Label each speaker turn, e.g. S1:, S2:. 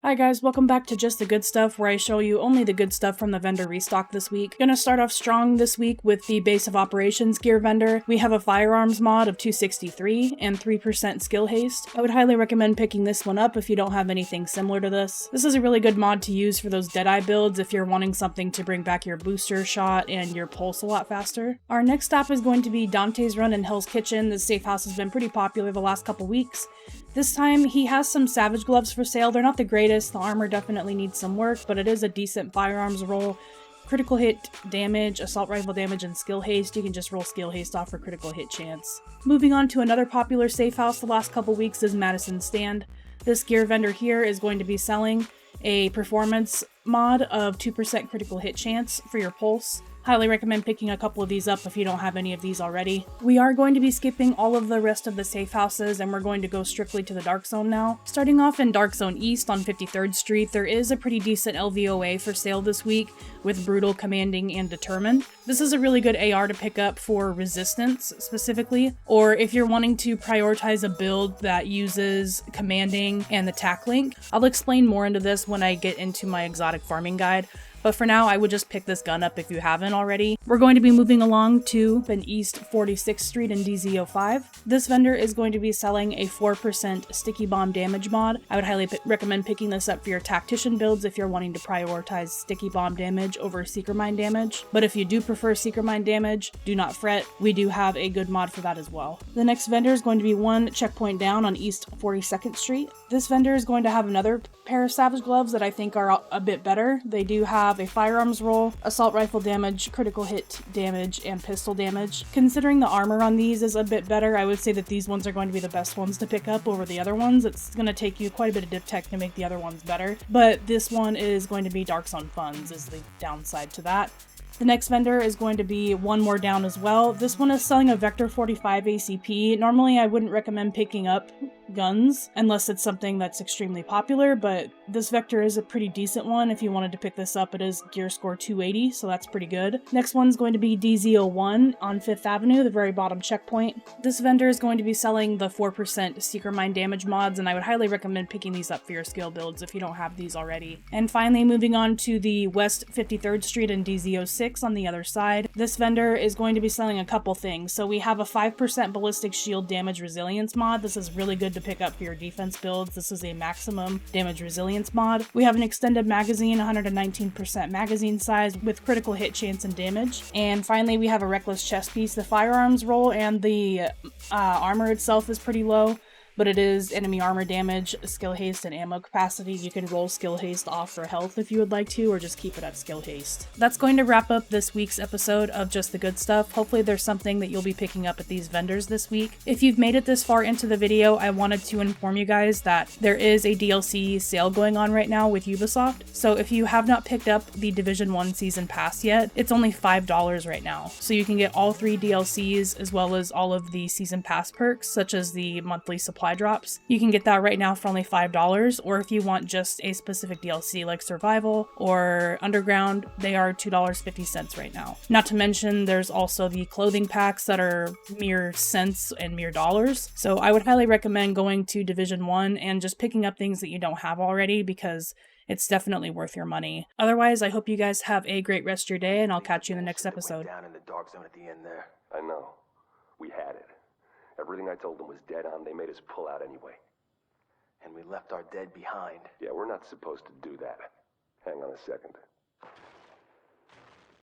S1: Hi guys, welcome back to Just the Good Stuff, where I show you only the good stuff from the vendor restock this week. Gonna start off strong this week with the base of operations gear vendor. We have a firearms mod of 263 and 3% skill haste. I would highly recommend picking this one up if you don't have anything similar to this. This is a really good mod to use for those Deadeye builds if you're wanting something to bring back your booster shot and your pulse a lot faster. Our next stop is going to be Dante's Run in Hell's Kitchen. This safe house has been pretty popular the last couple weeks. This time, he has some Savage gloves for sale. They're not the greatest, the armor definitely needs some work, but it is a decent firearms roll. Critical hit damage, assault rifle damage, and skill haste. You can just roll skill haste off for critical hit chance. Moving on to another popular safe house the last couple weeks is Madison Stand. This gear vendor here is going to be selling a performance mod of 2% critical hit chance for your pulse. Highly recommend picking a couple of these up if you don't have any of these already. We are going to be skipping all of the rest of the safe houses and we're going to go strictly to the Dark Zone now. Starting off in Dark Zone East on 53rd Street, there is a pretty decent LVOA for sale this week with Brutal, Commanding, and Determined. This is a really good AR to pick up for Resistance specifically, or if you're wanting to prioritize a build that uses Commanding and the TAC link. I'll explain more into this when I get into my exotic farming guide. But for now, I would just pick this gun up if you haven't already. We're going to be moving along to East 46th Street in DZ05. This vendor is going to be selling a 4% sticky bomb damage mod. I would highly recommend picking this up for your tactician builds if you're wanting to prioritize sticky bomb damage over seeker mine damage. But if you do prefer seeker mine damage, do not fret. We do have a good mod for that as well. The next vendor is going to be one checkpoint down on East 42nd Street. This vendor is going to have another pair of Savage gloves that I think are a bit better. They do have a firearms roll, assault rifle damage, critical hit damage, and pistol damage. Considering the armor on these is a bit better, I would say that these ones are going to be the best ones to pick up over the other ones. It's going to take you quite a bit of dip tech to make the other ones better, but this one is going to be Dark Zone funds is the downside to that. The next vendor is going to be one more down as well. This one is selling a Vector 45 ACP. Normally I wouldn't recommend picking up guns unless it's something that's extremely popular, but this Vector is a pretty decent one. If you wanted to pick this up, it is gear score 280, so that's pretty good. Next one's going to be DZ01 on 5th Avenue, the very bottom checkpoint. This vendor is going to be selling the 4% Seeker Mine damage mods, and I would highly recommend picking these up for your skill builds if you don't have these already. And finally, moving on to the West 53rd Street and DZ06 on the other side. This vendor is going to be selling a couple things. So we have a 5% ballistic shield damage resilience mod. This is really good to pick up for your defense builds. This is a maximum damage resilience mod. We have an extended magazine, 119% magazine size with critical hit chance and damage. And finally, we have a reckless chest piece. The firearms roll and the armor itself is pretty low, but it is enemy armor damage, skill haste, and ammo capacity. You can roll skill haste off for health if you would like to, or just keep it at skill haste. That's going to wrap up this week's episode of Just the Good Stuff. Hopefully there's something that you'll be picking up at these vendors this week. If you've made it this far into the video, I wanted to inform you guys that there is a DLC sale going on right now with Ubisoft. So if you have not picked up the Division 1 Season Pass yet, it's only $5 right now. So you can get all 3 DLCs as well as all of the Season Pass perks, such as the monthly supply drops. You can get that right now for only $5, or if you want just a specific DLC like Survival or Underground, they are $2.50 right now. Not to mention there's also the clothing packs that are mere cents and mere dollars. So I would highly recommend going to Division 1 and just picking up things that you don't have already, because it's definitely worth your money. Otherwise, I hope you guys have a great rest of your day, and I'll catch you in the next episode.
S2: Down in the dark zone at the end there. I know. We had it. Everything I told them was dead on. They made us pull out anyway. And we left our dead behind. Yeah, we're not supposed to do that. Hang on a second.